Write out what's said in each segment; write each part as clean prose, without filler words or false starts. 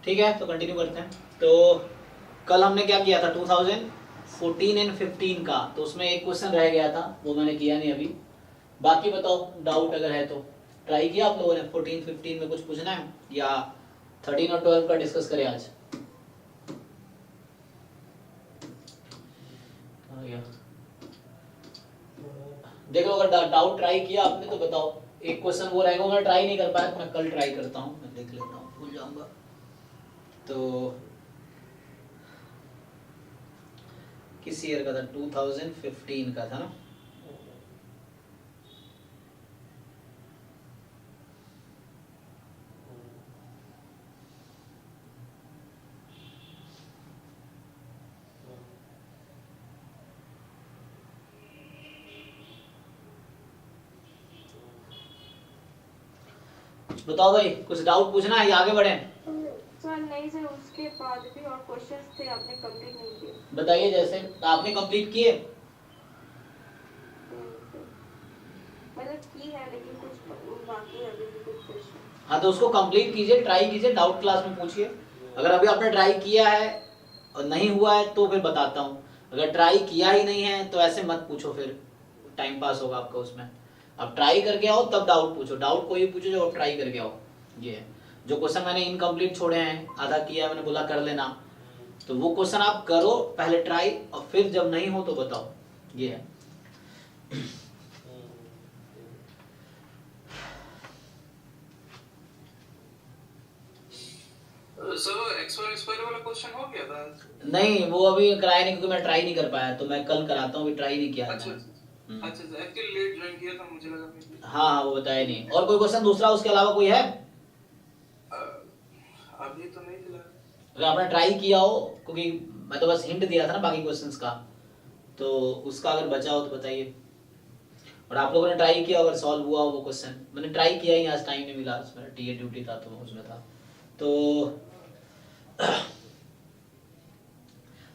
ठीक है, तो कंटिन्यू करते हैं। तो कल हमने क्या किया था 2014 एंड 15 का, तो उसमें एक क्वेश्चन रह गया था, वो मैंने किया नहीं अभी। बाकी बताओ, डाउट अगर है तो। ट्राई किया आप लोगों ने 14 15 में कुछ पूछना है, या 13 और 12 का डिस्कस करें आज? देख लो, अगर डाउट ट्राई किया आपने तो बताओ। एक क्वेश्चन वो रहेगा, मैं ट्राई नहीं कर पाया तो मैं कल ट्राई करता हूँ, मैं देख लेता हूँ, भूल जाऊंगा तो। किस ईयर का था? 2015 का था ना। बताओ भाई, कुछ डाउट पूछना है या आगे बढ़े? सर नहीं सर, उसके बाद भी और क्वेश्चंस थे, आपने कंप्लीट नहीं किए। बताइए, जैसे आपने कंप्लीट किए? मतलब की है, लेकिन कुछ बाकी है अभी भी कुछ क्वेश्चन। हाँ, तो उसको कंप्लीट कीजिए, ट्राई कीजिए, डाउट क्लास में पूछिए। अगर अभी आपने ट्राई किया है और नहीं हुआ है तो फिर बताता हूँ। अगर ट्राई किया ही नहीं है तो ऐसे मत पूछो, फिर टाइम पास होगा आपका उसमें। अब ट्राई करके आओ तब डाउट पूछो, डाउट कोई पूछो जो आप ट्राई करके आओ। ये है, जो क्वेश्चन मैंने इनकम्प्लीट छोड़े हैं, आधा किया मैंने बोला कर लेना, तो वो क्वेश्चन आप करो पहले ट्राई, और फिर जब नहीं हो तो बताओ। ये है। सर एक्सपायर वाला क्वेश्चन हो गया था? नहीं, वो अभी कराया नहीं, क्योंकि मैं ट्राई नहीं कर पाया, तो मैं कल कराता हूँ, अभी ट्राई नहीं किया अच्छा मैंने। अच्छा, एक्चुअली लेट ज्वाइन किया था, मुझे लगा कि हाँ, वो बताया नहीं। और कोई क्वेश्चन दूसरा उसके अलावा कोई है? अभी तो नहीं मिला। अगर आपने ट्राई किया हो, क्योंकि मैं तो बस हिंट दिया था ना बाकी क्वेश्चंस का, तो उसका अगर बचा हो तो बताइए। और आप लोगों ने ट्राई किया, अगर सॉल्व हुआ हो वो क्वेश्चन। मैंने ट्राई किया ही, आज टाइम नहीं मिला, मेरा टीए ड्यूटी था तो उसमें था तो।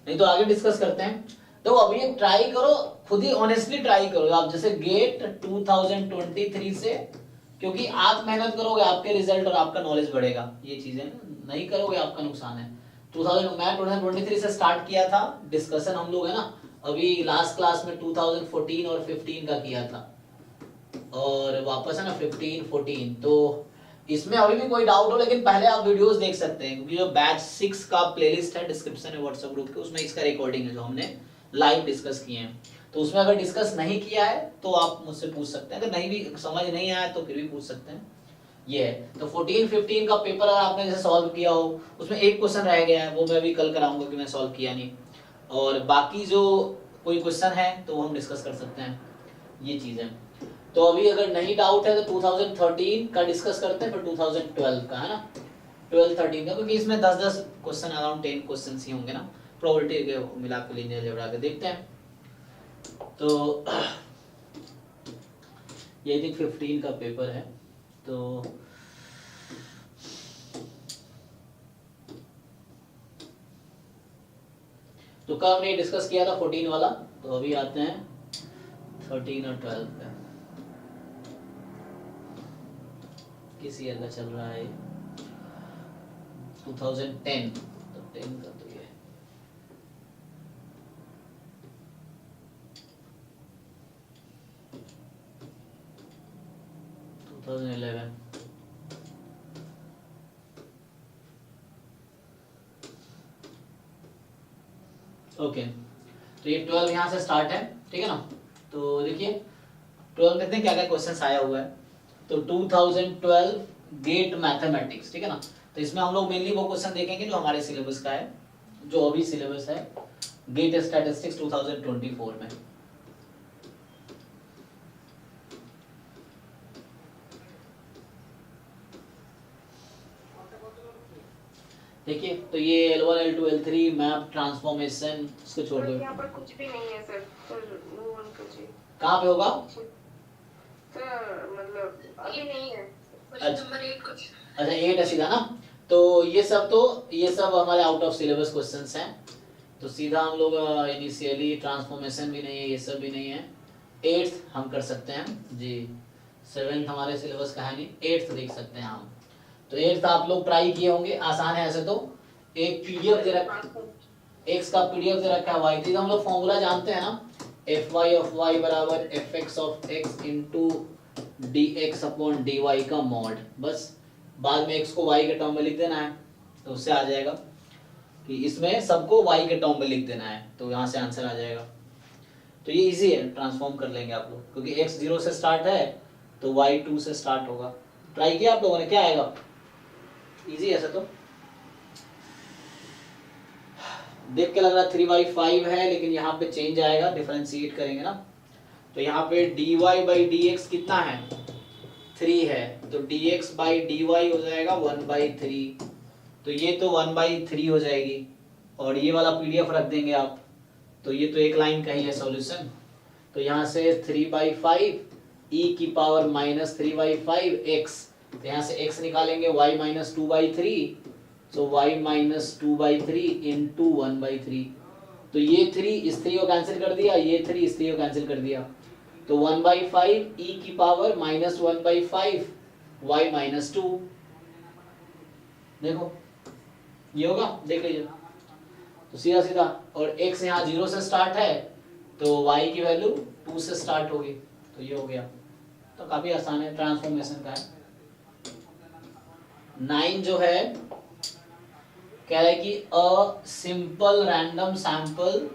नहीं तो आगे डिस्कस करते हैं। तो अभी ट्राई करो, खुद ही ऑनेस्टली ट्राई करो आप, जैसे गेट 2023 से, क्योंकि आप मेहनत करोगे आपके रिजल्ट और आपका नॉलेज बढ़ेगा। ये चीजें नहीं करोगे आपका नुकसान है। 2023 से स्टार्ट किया था डिस्कशन हम लोग, है ना। अभी लास्ट क्लास में 2014 और 15 का किया था, और वापस है ना 15 14। तो इसमें अभी भी कोई डाउट हो, लेकिन पहले आप वीडियोस देख सकते हैं, क्योंकि जो बैच 6 का प्लेलिस्ट है डिस्क्रिप्शन है व्हाट्सएप ग्रुप के, उसमें इसका रिकॉर्डिंग है जो हमने लाइव डिस्कस किए हैं। तो उसमें अगर डिस्कस नहीं किया है तो आप मुझसे पूछ सकते हैं, अगर नहीं भी समझ नहीं आया तो फिर भी पूछ सकते हैं। ये है। तो 14 15 का पेपर अगर आपने जैसे सॉल्व किया हो, उसमें एक क्वेश्चन रह गया है, वो मैं भी कल कराऊंगा कि मैं सॉल्व किया नहीं। और बाकी जो कोई क्वेश्चन है तो वो हम डिस्कस कर सकते हैं। ये चीज है। तो अभी अगर नहीं डाउट है तो 2013 का डिस्कस करते हैं, फिर 2012 का, है ना। 12 13 का, क्योंकि इसमें 10 क्वेश्चन, अराउंड 10 क्वेश्चन ही होंगे ना, प्रोबेबिलिटी के मिला के लीनियर अलजेब्रा के देखते हैं। तो ये थिंक 15 का पेपर है। तो कल हमने डिस्कस किया था 14 वाला, तो अभी आते हैं 13 और 12 पे। किस ईयर का चल रहा है? 2010, तो 10 का तो ये 2011। ओके, तो ये 12 यहाँ से स्टार्ट है, ठीक है ना। तो देखिए 12 देखते हैं क्या क्या क्वेश्चन आया हुआ है। तो 2012 गेट मैथमेटिक्स, ठीक है ना। तो इसमें हम लोग मेनली वो क्वेश्चन देखेंगे जो हमारे सिलेबस का है, जो अभी सिलेबस है गेट स्टैटिस्टिक्स 2024 में। देखिए, तो ये L1 L2 L3 map transformation, इसको छोड़ दो। यहाँ पर कुछ भी नहीं है सर, मूव ऑन कीजिए। कहाँ पे होगा सर? मतलब अभी नहीं है। अच्छा, नंबर 8 कुछ, अच्छा 8 है सीधा ना। तो ये सब हमारे आउट ऑफ सिलेबस क्वेश्चंस हैं। तो सीधा हम लोग इनिशियली ट्रांसफॉर्मेशन भी नहीं है, ये सब भी नहीं है। 8th हम कर सकते हैं जी, 7th हमारे सिलेबस का है नहीं, 8th देख सकते हैं हम। तो 8th आप लोग ट्राई किए होंगे, आसान है ऐसे तो। एक पीडीएफ दे रखा x का पीडीएफ दे रखा है y, तो हम लोग फॉर्मूला जानते हैं ना, fy ऑफ y बराबर fx of x into dx upon dy का मॉड। बस बाद में x को y के टर्म में लिख देना है, तो उससे आ जाएगा कि इसमें सबको y के टर्म में लिख देना है, तो यहाँ से आंसर आ जाएगा। तो ये इजी है, ट्रांसफॉर्म कर लेंगे आप लोग, क्योंकि x 0 से स्टार्ट है तो y 2 से स्टार्ट होगा। ट्राई किया आप लोगों ने, क्या आएगा? इजी ऐसा तो देख के लग रहा 3/5 है, लेकिन यहाँ पे चेंज आएगा, डिफरेंशिएट करेंगे ना, तो यहाँ पे dy बाई dx कितना है? 3 है, तो dx बाई dy हो जाएगा 1/3, तो ये तो 1/3 हो जाएगी, और ये वाला पीडीएफ रख देंगे आप, तो ये तो एक लाइन का ही है सॉल्यूशन। तो यहाँ से 3/5 e की पावर माइनस 3/5 x, तो यहाँ से x निकालेंगे y माइनस 2/3, तो y माइनस 2/3 इंटू 1/3, तो ये 3 इस 3 को कैंसिल कर दिया, ये 3 इस 3 को कैंसिल कर दिया, तो 1/5 e की पावर माइनस 1/5 y माइनस 2। देखो ये होगा, देख लीजिए, तो सीधा सीधा, और x यहाँ 0 से स्टार्ट है तो y की वैल्यू 2 से स्टार्ट होगी, तो ये हो गया। तो काफी आसान है, ट्रांसफॉर्मेशन का है। 9 जो है कह रहा है कि a simple random sample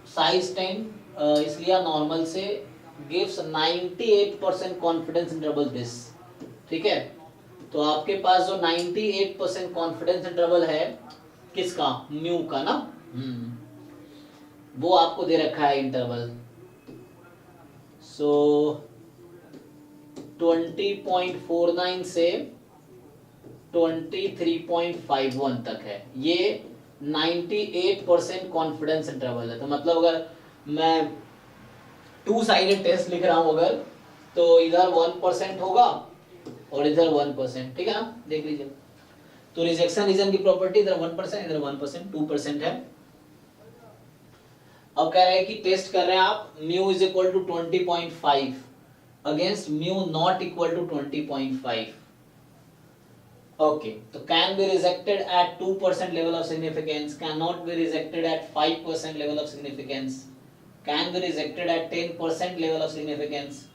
size 10 इसलिए नॉर्मल से गिव्स 98% कॉन्फिडेंस इंटरवल दिस। ठीक है, तो आपके पास जो 98% कॉन्फिडेंस इंटरवल है किसका? म्यू का ना, वो आपको दे रखा है इंटरवल। सो 20.49 से 23.51 तक है, ये 98% कॉन्फिडेंस इंटरवल है। तो मतलब अगर मैं 2 साइडेड टेस्ट लिख रहा हूं अगर, तो इधर 1% होगा और इधर 1%, ठीक है ना, देख लीजिए। तो रिजेक्शन रीजन की प्रॉपर्टी इधर 1%, इधर 1%, 2% है। अब कह रहे हैं कि टेस्ट कर रहे हैं आप mu is equal to 20.5 against mu not equal to 20.5। Okay, तो can be rejected at 2% level of significance, can not be rejected at 5% level of significance, can be rejected at 10% level of significance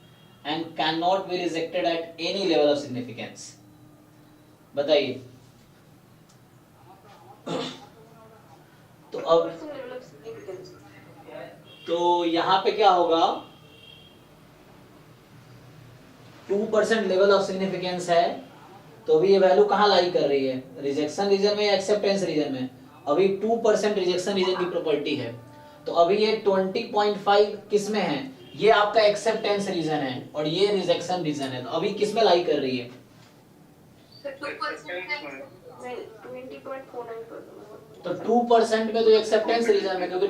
and can not be rejected at any level of significance. बताइए। तो अब तो यहां पे क्या होगा, 2% level of significance है, तो अभी ये वैल्यू कहां लाई कर रही है? रिजेक्शन रीजन में या एक्सेप्टेंस रीजन में? अभी 2% रिजेक्शन रीजन की प्रॉपर्टी है, तो अभी ये 20.5 किस में है? ये आपका एक्सेप्टेंस रीजन है और ये रिजेक्शन रीजन है, तो अभी किस में लाई कर रही है? तो 2% में तो एक्सेप्टेंस रीजन में, क्योंकि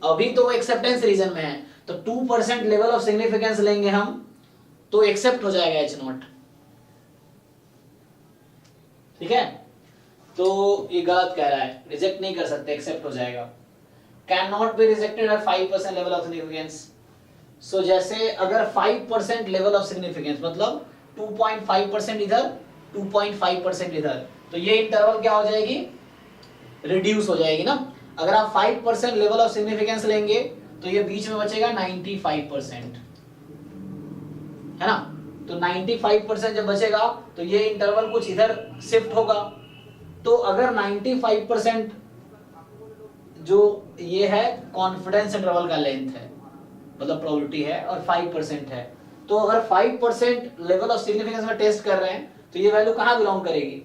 अभी तो एक्सेप्टेंस रीजन में है, तो 2% लेवल ऑफ सिग्निफिकेंस लेंगे हम तो एक्सेप्ट हो जाएगा H0। ठीक है, तो ये गलत कह रहा है, रिजेक्ट नहीं कर सकते, एक्सेप्ट हो जाएगा। Can not be rejected at 5% level of significance. So जैसे अगर 5% लेवल ऑफ सिग्निफिकेंस मतलब 2.5% इधर, 2.5% इधर, तो ये इंटरवल क्या हो जाएगी? रिड्यूस हो जाएगी ना। अगर आप 5% लेवल ऑफ सिग्निफिकेंस लेंगे तो ये बीच में बचेगा 95%, है ना। तो 95% जब बचेगा तो ये इंटरवल कुछ इधर शिफ्ट होगा। तो अगर 95% जो ये है कॉन्फिडेंस इंटरवल का लेंथ है, मतलब प्रोबेबिलिटी है, और 5% है, तो अगर 5% लेवल ऑफ सिग्निफिकेंस में टेस्ट कर रहे हैं तो ये वैल्यू कहां बिलोंग करेगी?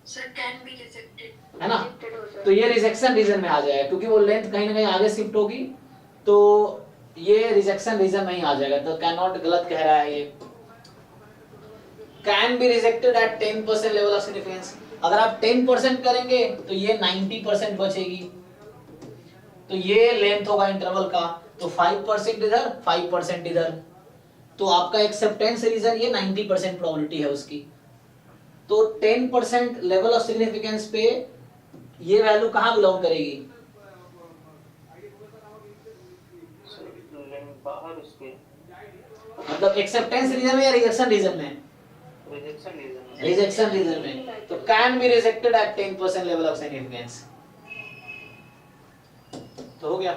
सर कैन बी रिजेक्टेड, है ना। तो ये रिजेक्शन रीजन में आ जाएगा, क्योंकि वो लेंथ कहीं ना कहीं आगे शिफ्ट होगी, तो ये रिजेक्शन रीजन में ही आ जाएगा। तो कैन नॉट गलत कह रहा है ये। Can be rejected at 10% level of significance, अगर आप 10% करेंगे तो ये 90% बचेगी, तो ये लेंथ होगा इंटरवल का, तो 5% इधर, 5% इधर, तो आपका एक्सेप्टेंस रीजन ये 90% प्रोबेबिलिटी है उसकी। तो 10% लेवल ऑफ सिग्निफिकेंस पे ये वैल्यू कहां बिलोंग करेगी? बाहर उसके ओके मतलब एक्सेप्टेंस रीजन में या रिजेक्शन रीजन में? रिजेक्शन रीजन रिजेक्शन रीजन में। तो can be rejected at 10% level of significance. तो हो गया,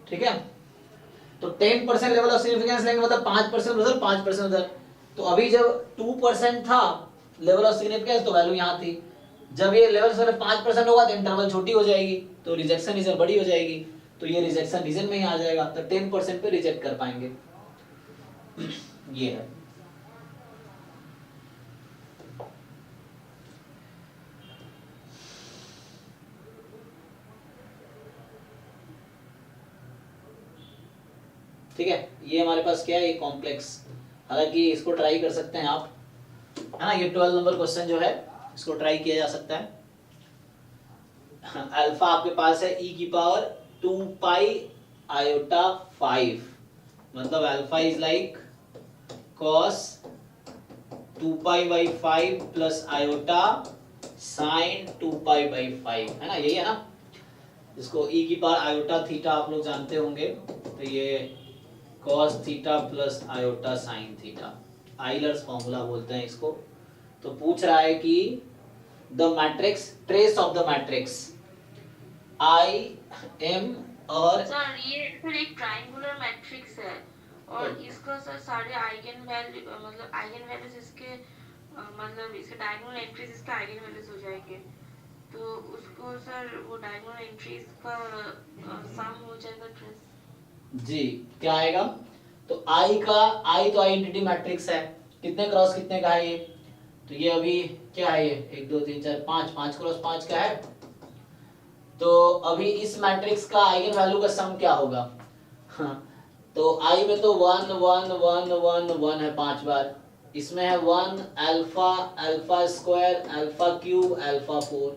ठीक है। तो 10% लेवल ऑफ सिग्निफिकेंस लेंगे मतलब 5% उधर 5% उधर। तो अभी जब 2% था लेवल ऑफ सिग्निफिकेंस तो वैल्यू यहाँ थी। जब ये लेवल सिर्फ 5% होगा तो इंटरवल छोटी हो जाएगी, तो रिजेक्शन रीजन बड़ी हो जाएगी, तो ये रिजेक्शन रीजन में ही आ जाएगा। तो 10% पे रिजेक्ट कर पाएंगे। ये है। ठीक है, ये हमारे पास क्या है, ये कॉम्प्लेक्स। हालांकि इसको ट्राई कर सकते हैं आप, है ना। ये 12 नंबर क्वेश्चन जो है इसको ट्राई किया जा सकता है। अल्फा आपके पास है e की पावर 2 पाई आयोटा 5, मतलब alpha is like cos 2 pi by 5 plus iota sine 2 pi by 5, है ना, यही है ना। इसको e की पावर आयोटा थीटा आप लोग जानते होंगे, तो ये cos theta plus iota sine theta, Euler's formula बोलते हैं इसको। तो पूछ रहा है कि the matrix, trace of the matrix I am और सर ये फिर एक ट्रायंगुलर मैट्रिक्स है और इसका सर सारे आइगन वैल्यू मतलब आइगन वैल्यूज इसके मतलब इसके डायगोनल एंट्रीज इसके आइगन वैल्यूज हो जाएंगे, तो उसको सर वो डायगोनल एंट्रीज का सम हो जाएगा ट्रेस। जी, क्या आएगा? तो आई का, आई तो आइडेंटिटी मैट्रिक्स है, कितने क्रॉस कितने का है ये, तो ये अभी क्या है, ये 1 2 3 4 5, 5 क्रॉस 5 का है। तो अभी इस मैट्रिक्स का आइगन वैल्यू का सम क्या होगा? हाँ, तो आई में तो 1 1 1 1 1 है 5 बार, इसमें है 1 alpha, alpha square, alpha cube, alpha 4।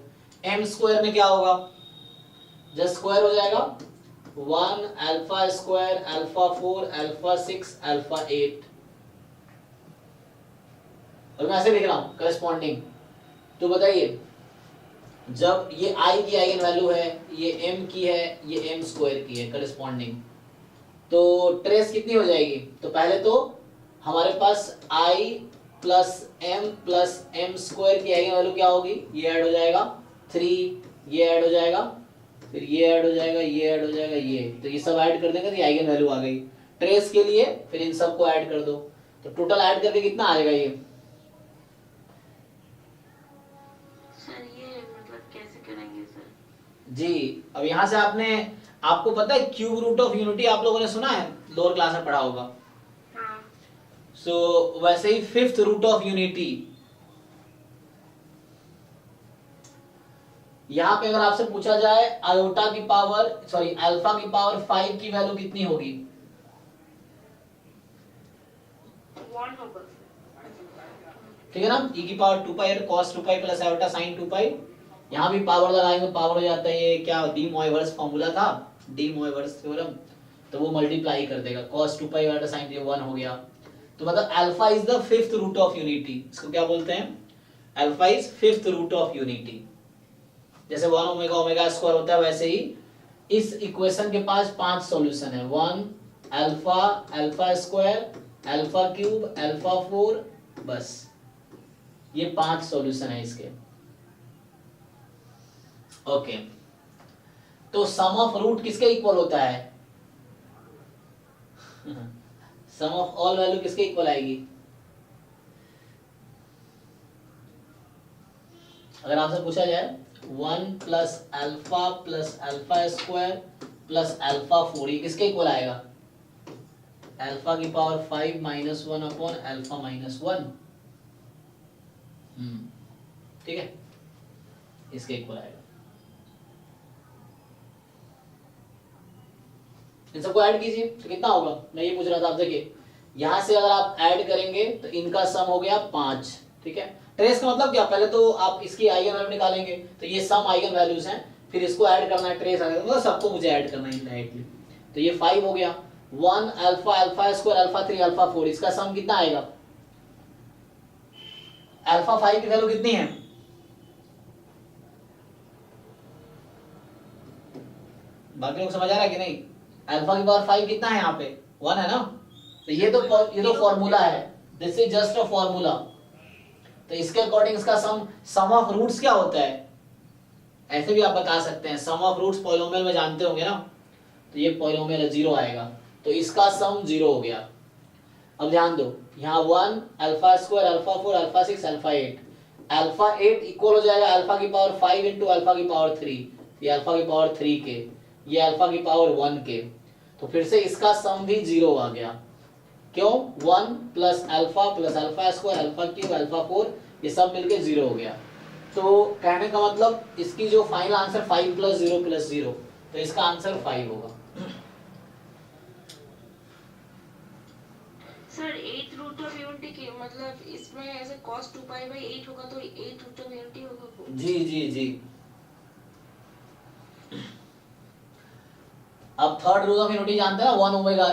M square में क्या होगा? जस्ट स्क्वायर हो जाएगा, 1 alpha square, alpha 4, alpha 6, alpha 8। और मैं ऐसे लिख रहा हूं करस्पॉन्डिंग। तो बताइए, जब ये i की आइगन वैल्यू है, ये m की है, ये m स्क्वायर की है करस्पॉन्डिंग, तो ट्रेस कितनी हो जाएगी? तो पहले तो हमारे पास i plus m plus m square की आइगन वैल्यू क्या होगी? ये ऐड हो जाएगा 3, ये ऐड हो जाएगा, फिर ये ऐड हो जाएगा, ये ऐड हो जाएगा, ये, तो ये सब ऐड कर देंगे तो ये आइगन वैल्यू आ गई ट्रेस के लिए। फिर इन सबको ऐड कर दो, तो टोटल ऐड करके कितना आ जाएगा ये? सर ये मतलब कैसे करेंगे सर? जी, अब यहां से आपको पता है क्यूब रूट ऑफ यूनिटी आप लोगों ने सुना है, लोअर क्लास में पढ़ा होगा। हाँ। सो वैसे ही फिफ्थ रूट ऑफ यूनिटी, यहां पे अगर आपसे पूछा जाए आयोटा की पावर, सॉरी अल्फा की पावर 5 की वैल्यू कितनी होगी? 1 होगा। ठीक है ना, e की पावर 2 पाई cos 2 pi plus iota sin 2 पाई। यहां भी पावर लगाएंगे, पावर हो जाता है, ये क्या डी मोइवर्स फॉर्मूला था, डी मोइवर्स थ्योरम, तो वो मल्टीप्लाई कर देगा, cos 2 पाई आयोटा sin 1 हो गया। तो मतलब alpha is the fifth root of unity, इसको क्या बोलते हैं? Alpha is fifth root of unity. जैसे 1 ओमेगा ओमेगा स्क्वायर होता है, वैसे ही इस इक्वेशन के पास 5 सॉल्यूशन है, 1 alpha, alpha square, alpha cube, alpha 4, बस ये 5 सॉल्यूशन है इसके। ओके, तो सम ऑफ रूट किसके इक्वल होता है? सम ऑफ ऑल वैल्यू किसके इक्वल आएगी? अगर आपसे पूछा जाए 1 plus alpha square plus alpha 4, ये किसके इक्वल आएगा? अल्फा की power 5 minus 1 upon alpha minus 1। ठीक है, इसके इक्वल आएगा। इन सबको ऐड कीजिए तो कितना होगा? मैं ये पूछ रहा था आप, देखिए यहां से अगर आप ऐड करेंगे तो इनका सम हो गया 5। ठीक है, ट्रेस का मतलब क्या? पहले तो आप इसकी आइगन वैल्यू निकालेंगे, तो ये सम आइगन वैल्यूज हैं, फिर इसको ऐड करना है, ट्रेस आएगा, मतलब सबको मुझे ऐड करना है इनडायरेक्टली। तो ये 5 हो गया, 1 alpha, alpha square, alpha 3, alpha 4, इसका सम कितना आएगा? अल्फा 5 की वैल्यू कितनी है? बाकी लोग समझ आ रहा है कि नहीं? अल्फा की पावर 5 कितना है यहाँ पे 1 है ना, तो ये तो फॉर्मूला है, this is just a formula. तो इसके अकॉर्डिंग इसका सम ऑफ रूट्स क्या होता है, ऐसे भी आप बता सकते हैं, सम ऑफ रूट्स पॉलिनोमियल में जानते होंगे ना, तो ये पॉलिनोमियल 0 आएगा, तो इसका सम 0 हो गया। अब ध्यान दो, यहाँ 1 alpha square alpha 4 alpha 6 alpha 8, alpha 8 equal हो जाएगा अल्फा की पावर 5 इंटू अल्फा की पावर 3, ये अल्फा की पावर 3 के, ये अल्फा की पावर 1 के, तो फिर से इसका सम भी 0 आ गया। क्यों? 1 plus alpha square alpha cube alpha 4 ये सब मिलके 0 हो गया। तो कहने का मतलब इसकी जो फाइनल आंसर 5 प्लस 0, तो इसका आंसर 5 होगा। सर 8 रूट ऑफ यूनिटी के मतलब इसमें ऐसे cos 2π/8 होगा तो 8 रूट ऑफ यूनिटी होगा। जी। अब थर्ड रूट ऑफ यूनिटी जानते हैं ना, 1 ओमेगा,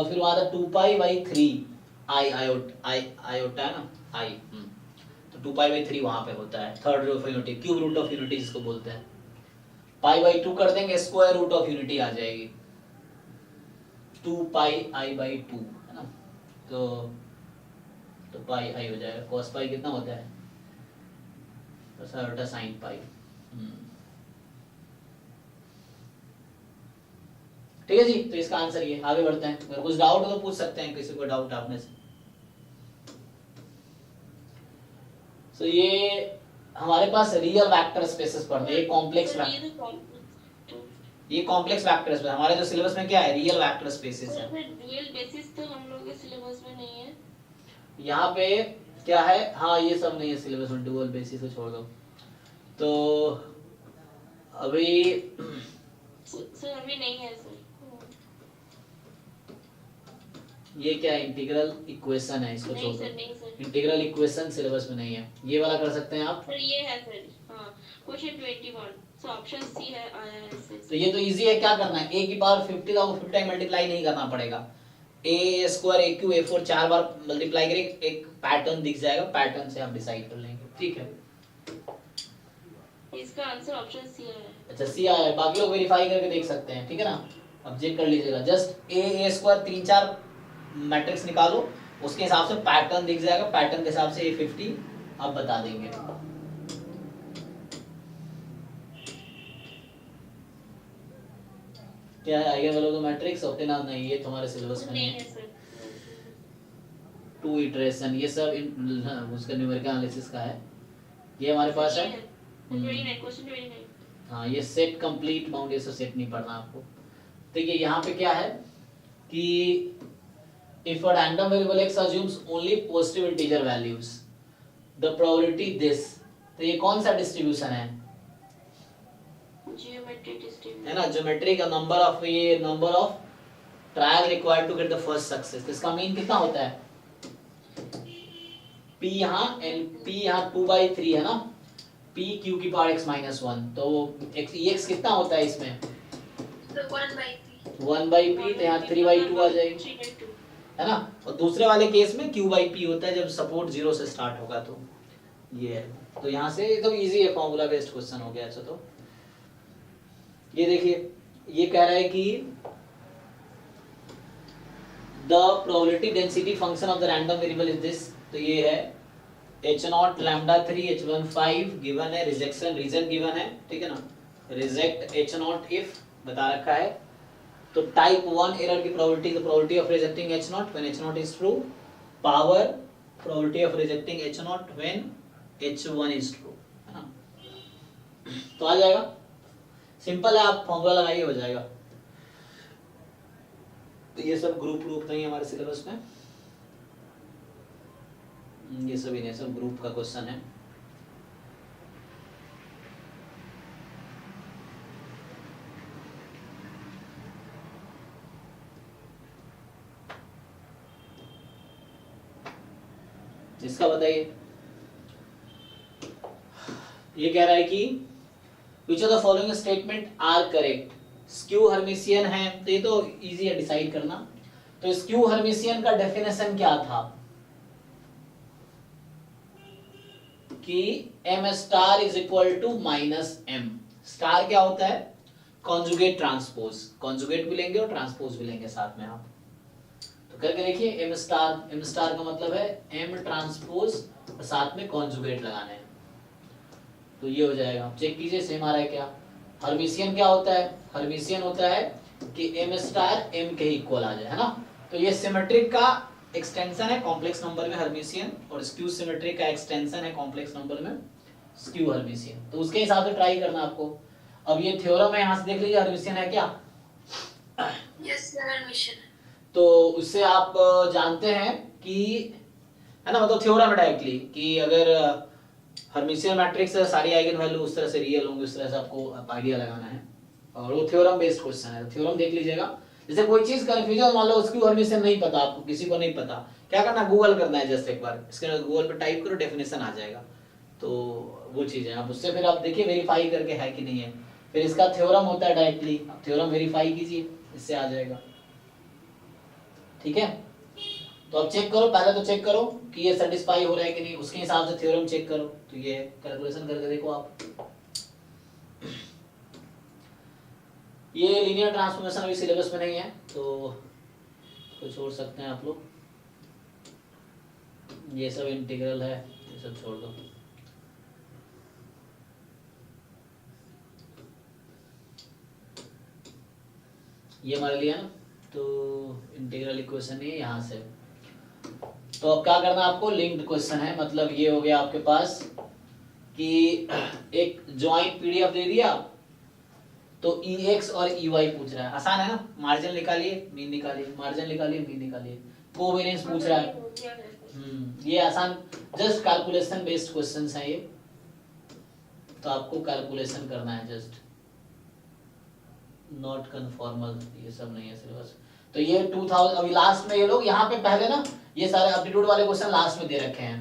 फिर वहां था 2π/3 आयोटा है ना आई, तो 2π/3 वहां पे होता है third root of unity, cube root of unity जिसको बोलते हैं। π/2 कर देंगे, स्क्वायर रूट ऑफ यूनिटी आ जाएगी 2πi/2 है ना, तो पाई आई हो जाएगा, cos पाई कितना होता है, तो सर साइन पाई। ठीक है जी, तो इसका आंसर ये। आगे बढ़ते हैं, अगर कुछ डाउट हो तो पूछ सकते हैं, किसी को डाउट आपने से। तो ये हमारे पास रियल वेक्टर स्पेसेस पढ़ते हैं, ये कॉम्प्लेक्स ये कॉम्प्लेक्स वेक्टर स्पेस हमारे जो सिलेबस में क्या है, रियल वेक्टर स्पेसेस है। रियल बेसिस तो हम लोग के सिलेबस में नहीं है। यहाँ पे क्या है, हाँ ये सब नहीं है सिलेबस में, डुअल बेसिस को छोड़ दो। तो अभी सर अभी नहीं है सर। ये क्या है, इंटीग्रल इक्वेशन है, इसको छोड़ दो, इंटीग्रल इक्वेशन सिलेबस में नहीं है। ये वाला कर सकते हैं आप, सर ये है सर, हाँ क्वेश्चन 21, सो ऑप्शन सी है आया है सर। तो ये तो इजी है, क्या करना है, a की पावर 50 का 50 टाइम मल्टीप्लाई नहीं करना पड़ेगा, a square a cube a4 4 bar multiply करें, एक पैटर्न दिख जाएगा, पैटर्न से आप डिसाइड कर लेंगे। ठीक है, इसका आंसर ऑप्शन सी है। अच्छा सी आया है, बाकी लोग वेरीफाई करके देख सकते हैं। ठीक है ना, अब चेक कर लीजिएगा, जस्ट a स्क्वायर 3-4 मैट्रिक्स निकालो, उसके हिसाब से पैटर्न दिख जाएगा, पैटर्न के हिसाब से a50 आप बता देंगे। क्या है eigen value of matrix okay ना, नहीं ये तुम्हारे सिलेबस में नहीं है। टू इटरेशन ये सब उसका न्यूमेरिकल एनालिसिस का है, ये हमारे पास है। हाँ ये सेट कंप्लीट बाउंड, ये सब सेट नहीं पढ़ना आपको। देखिए यहाँ पे क्या है कि if a random variable x assumes only positive integer values the probability this, तो ये कौन सा डिस्ट्रीब्यूशन है, ज्योमेट्रिक डिस्ट्रीब्यूशन है ना, ज्योमेट्री का number of trial required to get the first success. इसका मीन कितना होता है, p यहाँ 2/3 है ना, p q की पावर x - 1, तो x कितना होता है इसमें 1/p, तो यहाँ 3/2 आ जाएगी, है ना। और दूसरे वाले केस में q/p होता है जब सपोर्ट 0 से स्टार्ट होगा, तो ये है। तो यहाँ से एकदम इजी है, फॉर्मूला बेस्ड क्वेश्चन हो गया। अच्छा तो ये देखिए, ये कह रहा है कि the probability density function of the random variable is this, तो ये है h0 λ3 h15 गिवन है, रिजेक्शन रीजन गिवन है, ठीक है ना, रिजेक्ट h0 इफ बता रखा है। तो टाइप 1 एरर की probability, the probability of rejecting h0 when h0 is true, power probability of rejecting h0 when h1 is true, है ना। तो आ जाएगा, सिंपल है, आप फॉर्मूला लगाइए हो जाएगा। तो ये सब ग्रुप नहीं है हमारे सिलेबस में, ये सभी नहीं, सब ग्रुप का क्वेश्चन है। इसका बताइए, ये कह रहा है कि which of the following statement are correct, skew Hermitian है, तो ये तो इजी है डिसाइड करना। तो स्क्यू हर्मिशियन का डेफिनेशन क्या था कि m star is equal to minus m। Star क्या होता है, कॉन्जुगेट ट्रांसपोज, कॉन्जुगेट भी लेंगे और ट्रांसपोज भी लेंगे साथ में आप। तो करके देखिए, एम स्टार का मतलब है एम ट्रांसपोज और साथ में कॉन्जुगेट लगाना है, तो ये हो जाएगा। चेक कीजिए सेम आ रहा है क्या। हर्मिशियन क्या होता है, हर्मिशियन होता है कि एम स्टार एम के इक्वल आ जाए, है ना। तो ये सिमेट्रिक का एक्सटेंशन है कॉम्प्लेक्स नंबर में हर्मिशियन, और स्क्यू सिमेट्रिक का एक्सटेंशन है कॉम्प्लेक्स नंबर में स्क्यू हर्मिशियन। तो उसके हिसाब से ट्राई करना आपको। अब ये थ्योरम है, यहाँ से देख लीजिए हर्मिशियन है क्या। Yes sir, Hermitian. तो उससे आप जानते हैं कि, है ना, मतलब थ्योरम है डायरेक्टली कि अगर हर्मिशियन मैट्रिक्स सारी आइगन वैल्यू उस तरह से रियल होंगे, उस तरह से आपको आइडिया लगाना है, और वो थ्योरम बेस्ड क्वेश्चन है। थ्योरम देख लीजिएगा। जैसे कोई चीज कंफ्यूजन, मान लो उसकी हर्मिशियन नहीं पता आपको, किसी को नहीं पता, क्या करना, गूगल करना है जस्ट एक बार, इसके गूगल पे टाइप करो, डेफिनेशन आ जाएगा। तो वो चीज है, आप उससे फिर आप देखिए वेरीफाई करके है कि नहीं है। फिर इसका थ्योरम होता है डायरेक्टली, आप थ्योरम वेरीफाई कीजिए, इससे आ जाएगा। ठीक है, तो अब चेक करो, पहले तो चेक करो कि ये सेटिस्फाई हो रहा है कि नहीं, उसके हिसाब से थ्योरम चेक करो। तो ये कैलकुलेशन करके देखो आप। ये लीनियर ट्रांसफॉर्मेशन अभी सिलेबस में नहीं है, तो छोड़ सकते हैं आप लोग। ये सब इंटीग्रल है, ये सब छोड़ दो। ये मान लिया ना, तो इंटीग्रल इक्वेशन है यहाँ से। तो अब क्या करना आपको, लिंक्ड क्वेश्चन है, मतलब ये हो गया आपके पास कि एक ज्वाइंट पीडीएफ दे दिया, तो EX और EY पूछ रहा है, आसान है ना। मार्जिन निकालिए, मीन निकालिए, मार्जिन निकालिए, मीन निकालिए, कोवेरिएंस पूछ रहा है। ये आसान जस्ट कैलकुलेशन बेस्ड क्वेश्चंस हैं ये, तो आपको कैलकुलेशन करना है जस्ट, नॉट कन्फॉर्मल, ये सब नहीं है सिलेबस। तो ये 2000 अभी लास्ट में ये लोग यहाँ पे पहले ना ये सारे एप्टीट्यूड वाले क्वेश्चन लास्ट में दे रखे हैं।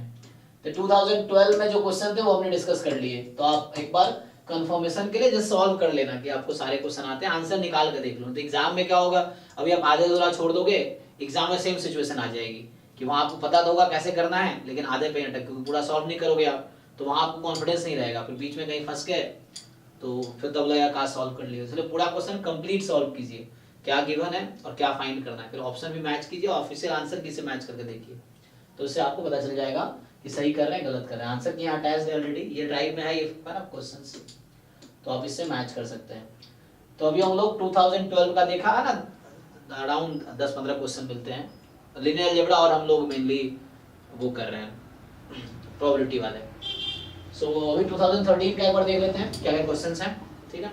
तो 2012 में जो क्वेश्चन थे वो हमने डिस्कस कर लिए, तो आप एक बार कंफर्मेशन के लिए जस्ट सॉल्व कर लेना कि आपको सारे क्वेश्चन आते हैं, आंसर निकाल के देख लो। तो एग्जाम में क्या होगा, अभी आप आधे अधूरा छोड़ दोगे, एग्जाम में सेम सिचुएशन आ जाएगी कि वहां आपको पता तो होगा कैसे करना है, लेकिन आधे पे अटक, क्योंकि पूरा सॉल्व नहीं करोगे आप, तो वहां आपको कॉन्फिडेंस नहीं रहेगा, फिर बीच में कहीं फंस गए तो फिर तब लगेगा कहाँ सॉल्व कर लिया। इसलिए पूरा क्वेश्चन कंप्लीट सॉल्व कीजिए, क्या गिवन है और क्या फाइंड करना है, फिर ऑप्शन भी मैच कीजिए, ऑफिशियल आंसर किसे मैच करके देखिए, तो इससे आपको पता चल जाएगा कि सही कर रहे हैं गलत कर रहे हैं। आंसर की यहाँ अटैच है ऑलरेडी, ये ड्राइव में है ये ना क्वेश्चंस, तो आप इससे मैच कर सकते हैं। तो अभी हम लोग 2012 का देखा है ना, अराउंड 10-15 क्वेश्चन मिलते हैं लिनियर अलजेब्रा, और हम लोग मेनली वो कर रहे हैं प्रोबेबिलिटी वाले। सो अभी 2013 का एक बार देख लेते हैं क्या क्या क्वेश्चंस हैं, ठीक है।